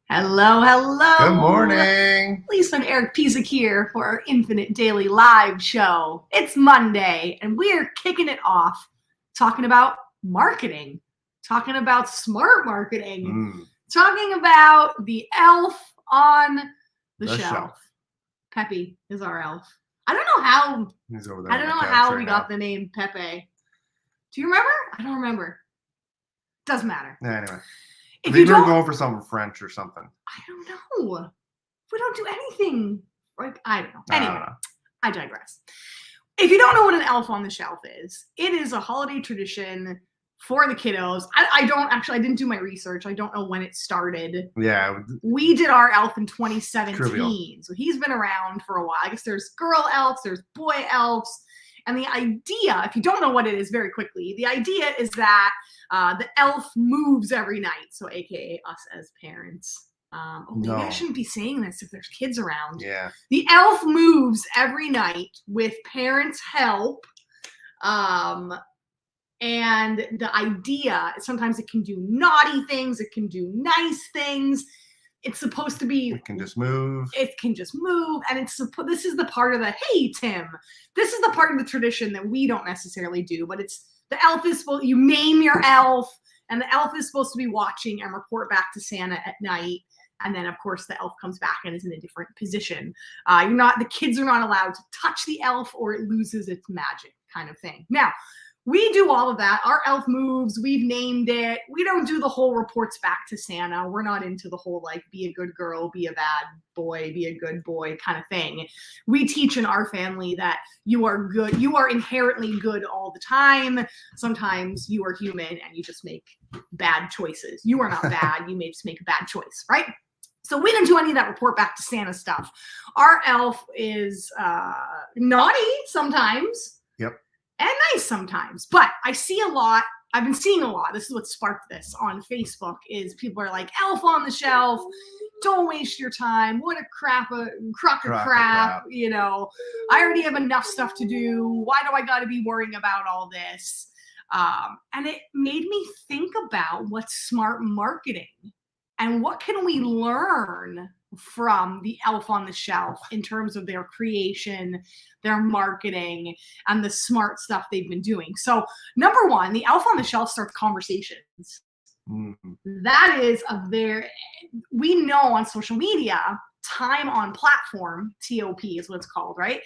Hello, hello. Good morning. Lisa and Eric Pizak here for our Infinite Daily Live show. It's Monday, and we're kicking it off talking about marketing, talking about smart marketing, talking about the elf on the shelf. Pepe is our elf. I don't know how. He's over there. I don't know how we got the name Pepe. Do you remember? I don't remember. Doesn't matter. Yeah, anyway. If you were going for something French or something. I don't know. We don't do anything. Like, I don't know. Anyway, I digress. If you don't know what an elf on the shelf is, it is a holiday tradition for the kiddos. I didn't do my research. I don't know when it started. Yeah. We did our elf in 2017. Trivial. So he's been around for a while. I guess there's girl elves, there's boy elves. And the idea, if you don't know what it is very quickly, the idea is that the elf moves every night. So AKA us as parents. Maybe I shouldn't be saying this if there's kids around. Yeah. The elf moves every night with parents' help. And the idea, sometimes it can do naughty things. It can do nice things. It's supposed to be. It can just move. It can just move. And this is the part of the, hey, Tim, this is the part of the tradition that we don't necessarily do, but it's the elf is supposed, you name your elf, and the elf is supposed to be watching and report back to Santa at night. And then, of course, the elf comes back and is in a different position. The kids are not allowed to touch the elf or it loses its magic kind of thing. Now, we do all of that. Our elf moves. We've named it. We don't do the whole reports back to Santa. We're not into the whole, like, be a good girl, be a bad boy, be a good boy kind of thing. We teach in our family that you are good. You are inherently good all the time. Sometimes you are human and you just make bad choices. You are not bad. You may just make a bad choice, right? So we didn't do any of that report back to Santa stuff. Our elf is naughty sometimes. Yep. And nice sometimes. But I see a lot. I've been seeing a lot. This is what sparked this on Facebook is people are like, elf on the shelf. Don't waste your time. What a crock of crap. You know, I already have enough stuff to do. Why do I got to be worrying about all this? And it made me think about what's smart marketing and what can we learn from the elf on the shelf in terms of their creation, their marketing, and the smart stuff they've been doing. So number one, the elf on the shelf starts conversations. That is we know on social media, time on platform, TOP is what it's called, right?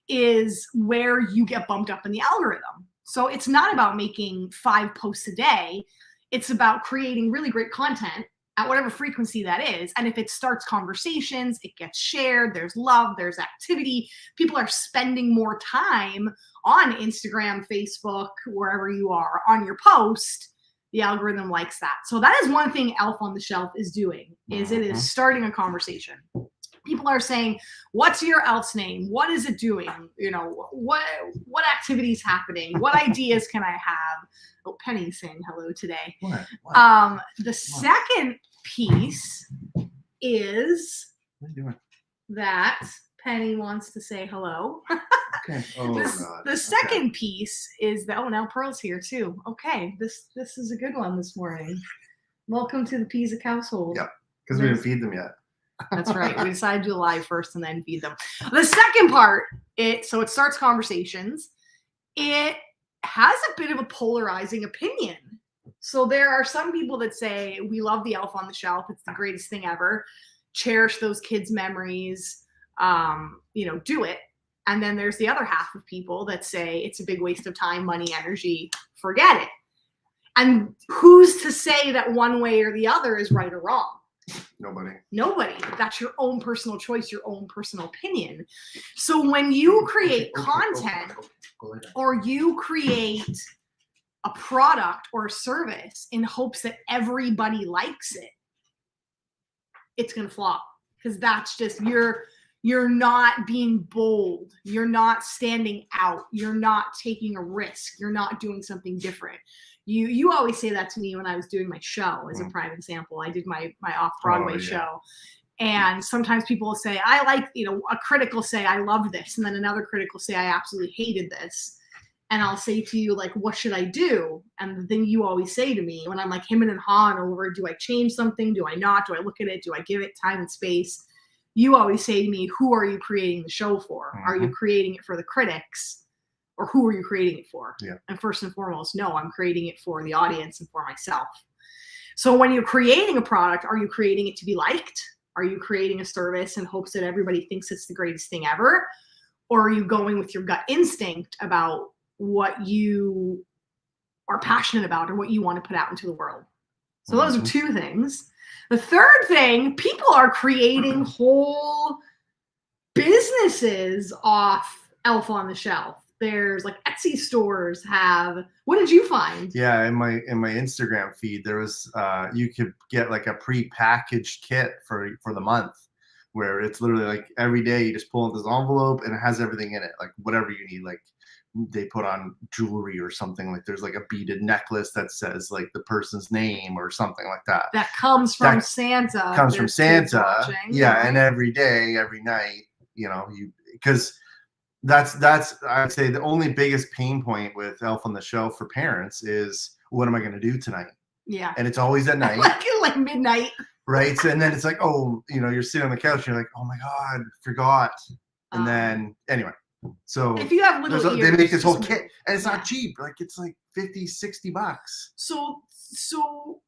Is where you get bumped up in the algorithm. So it's not about making 5 posts a day. It's about creating really great content at whatever frequency that is. And if it starts conversations, it gets shared, there's love, there's activity, people are spending more time on Instagram, Facebook, wherever you are on your post, the algorithm likes that. So that is one thing Elf on the Shelf is doing, is it is starting a conversation. People are saying, what's your elf's name? What is it doing? You know, what activity is happening? What ideas can I have? Oh, Penny's saying hello today. What? The second piece is that Penny wants to say hello. Okay. Oh, the second piece is that, now Pearl's here too. Okay, this is a good one this morning. Welcome to the Pizak household. Yep, because we didn't feed them yet. That's right. We decided to do live first and then feed them. The second part, it starts conversations. It has a bit of a polarizing opinion. So there are some people that say, we love the elf on the shelf. It's the greatest thing ever. Cherish those kids' memories. Do it. And then there's the other half of people that say it's a big waste of time, money, energy. Forget it. And who's to say that one way or the other is right or wrong? Nobody. That's your own personal choice, your own personal opinion. So when you create content or you create a product or a service in hopes that everybody likes it, it's going to flop, because that's just you're not being bold. You're not standing out. You're not taking a risk. You're not doing something different. You always say that to me when I was doing my show, as a prime example. I did my off-Broadway show. And sometimes people will say, I like, a critic will say, I love this. And then another critic will say, I absolutely hated this. and I'll say to you, like, what should I do? And the thing you always say to me when I'm like him and Han over, do I change something? Do I not? Do I look at it? Do I give it time and space? You always say to me, who are you creating the show for? Are you creating it for the critics, or who are you creating it for? Yeah. And first and foremost, no, I'm creating it for the audience and for myself. So when you're creating a product, are you creating it to be liked? Are you creating a service in hopes that everybody thinks it's the greatest thing ever? Or are you going with your gut instinct about what you are passionate about or what you want to put out into the world? So those are two things. The third thing, people are creating whole businesses off Elf on the Shelf. There's like Etsy stores have. What did you find? Yeah, in my Instagram feed, there was you could get like a pre-packaged kit for the month, where it's literally like every day you just pull out this envelope and it has everything in it, like whatever you need. Like they put on jewelry or something, like there's like a beaded necklace that says like the person's name or something like that. That comes from Santa. Comes from Santa. Watching, yeah, right? And every day, every night, because that's I'd say the only biggest pain point with Elf on the Shelf for parents is, what am I going to do tonight? Yeah. And it's always at night. like midnight. Right. So, and then it's like, oh, you're sitting on the couch and you're like, oh my God, forgot. And then anyway, so if you have little ears, they make this whole kit, and it's not cheap. Like it's like $50-$60. So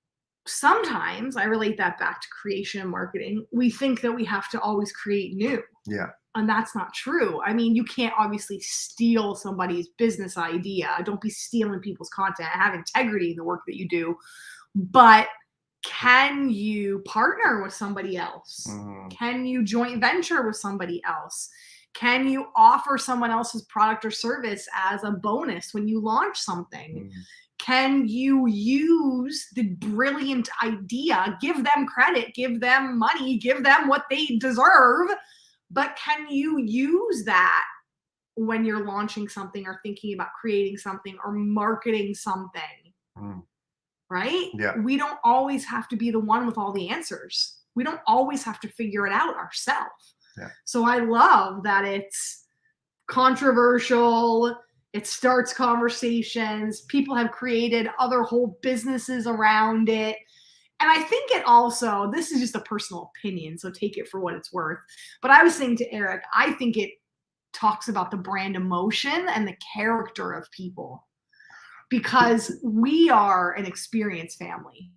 sometimes I relate that back to creation and marketing. We think that we have to always create new. Yeah. And that's not true. I mean, you can't obviously steal somebody's business idea. Don't be stealing people's content. Have integrity in the work that you do. But can you partner with somebody else? Can you joint venture with somebody else? Can you offer someone else's product or service as a bonus when you launch something? Can you use the brilliant idea, give them credit, give them money, give them what they deserve, but can you use that when you're launching something or thinking about creating something or marketing something? Right? Yeah. We don't always have to be the one with all the answers. We don't always have to figure it out ourselves. Yeah. So I love that it's controversial. It starts conversations. People have created other whole businesses around it. And I think it also, this is just a personal opinion, so take it for what it's worth. But I was saying to Eric, I think it talks about the brand emotion and the character of people. Because we are an experienced family.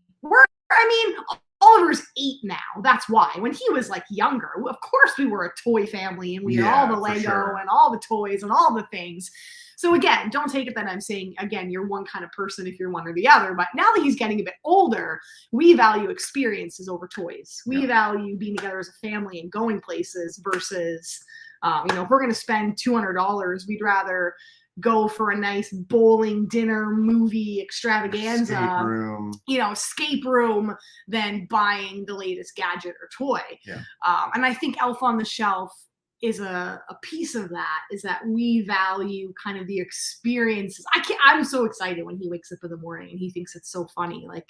Oliver's 8 now. That's why. When he was like younger, of course we were a toy family and we had all the Lego and all the toys and all the things. So again, don't take it that I'm saying, again, you're one kind of person if you're one or the other. But now that he's getting a bit older, we value experiences over toys. We value being together as a family and going places versus, if we're going to spend $200, we'd rather go for a nice bowling dinner movie extravaganza, escape room than buying the latest gadget or toy. Yeah. And I think Elf on the Shelf is a piece of that, is that we value kind of the experiences. I'm so excited when he wakes up in the morning and he thinks it's so funny, like,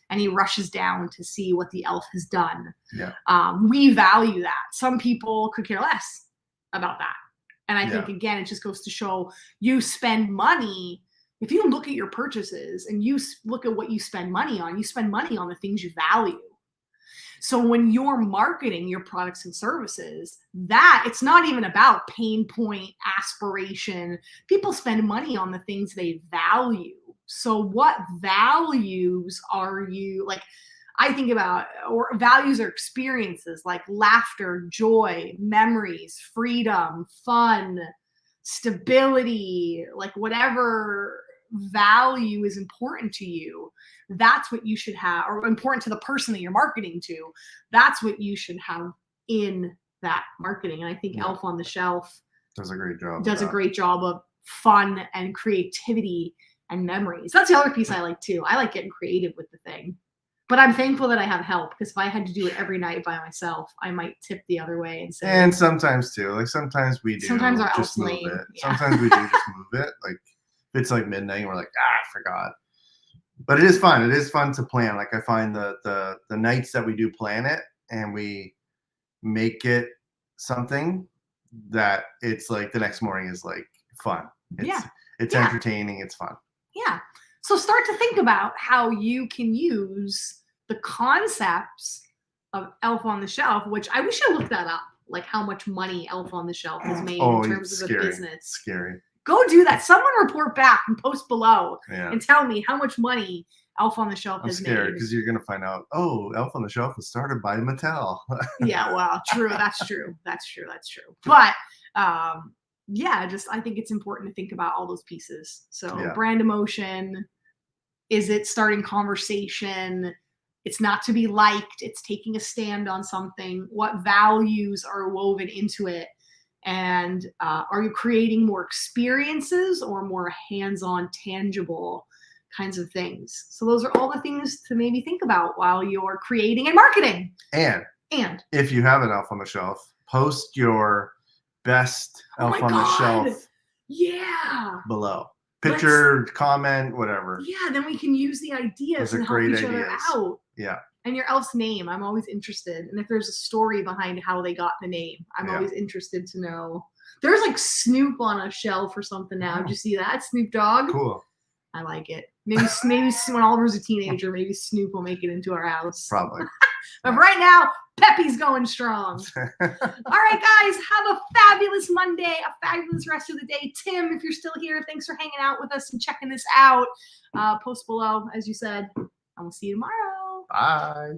and he rushes down to see what the elf has done. Yeah. We value that. Some people could care less about that. And I think, again, it just goes to show you spend money. If you look at your purchases and you look at what you spend money on the things you value. So when you're marketing your products and services, that it's not even about pain point, aspiration. People spend money on the things they value. So what values are you, like, I think about, or values or experiences like laughter, joy, memories, freedom, fun, stability, like whatever value is important to you, that's what you should have, or important to the person that you're marketing to, that's what you should have in that marketing. And I think Elf on the Shelf does a great job of fun and creativity and memories. That's the other piece I like too. I like getting creative with the thing. But I'm thankful that I have help, because if I had to do it every night by myself, I might tip the other way and say. And sometimes too, like sometimes we do. Sometimes our just move lame. it. Yeah. Sometimes we do just move it. Like if it's like midnight, and we're like, I forgot. But it is fun. It is fun to plan. Like I find the nights that we do plan it and we make it something that it's like the next morning is like fun. It's Yeah. entertaining. It's fun. Yeah. So start to think about how you can use the concepts of Elf on the Shelf, which I wish I looked that up, like how much money Elf on the Shelf has made Oh, in it's terms of a scary. business. Scary. Go do that. Someone report back and post below Yeah. and tell me how much money Elf on the Shelf I'm has scared made. because you're gonna find out. Oh, Elf on the Shelf was started by Mattel. Yeah, well, true. That's true. That's true. That's true. But yeah, just I think it's important to think about all those pieces. So Yeah. brand emotion, is it starting conversation? It's not to be liked. It's taking a stand on something. What values are woven into it? And are you creating more experiences or more hands-on, tangible kinds of things? So those are all the things to maybe think about while you're creating and marketing. And if you have an Elf on the Shelf, post your best Oh Elf my on the God. Shelf Yeah. below. Picture, comment, whatever. Yeah, then we can use the ideas Those are and help great each other ideas. out. Yeah. And your elf's name, I'm always interested. And if there's a story behind how they got the name, I'm Yeah. always interested to know. There's like Snoop on a shelf or something now. Did you see that? Snoop Dogg? Cool. I like it. Maybe when Oliver's a teenager, maybe Snoop will make it into our house. Probably. But right now, Peppy's going strong. All right, guys, have a fabulous Monday, a fabulous rest of the day. Tim, if you're still here, thanks for hanging out with us and checking this out. Post below, as you said. And we'll see you tomorrow. Bye.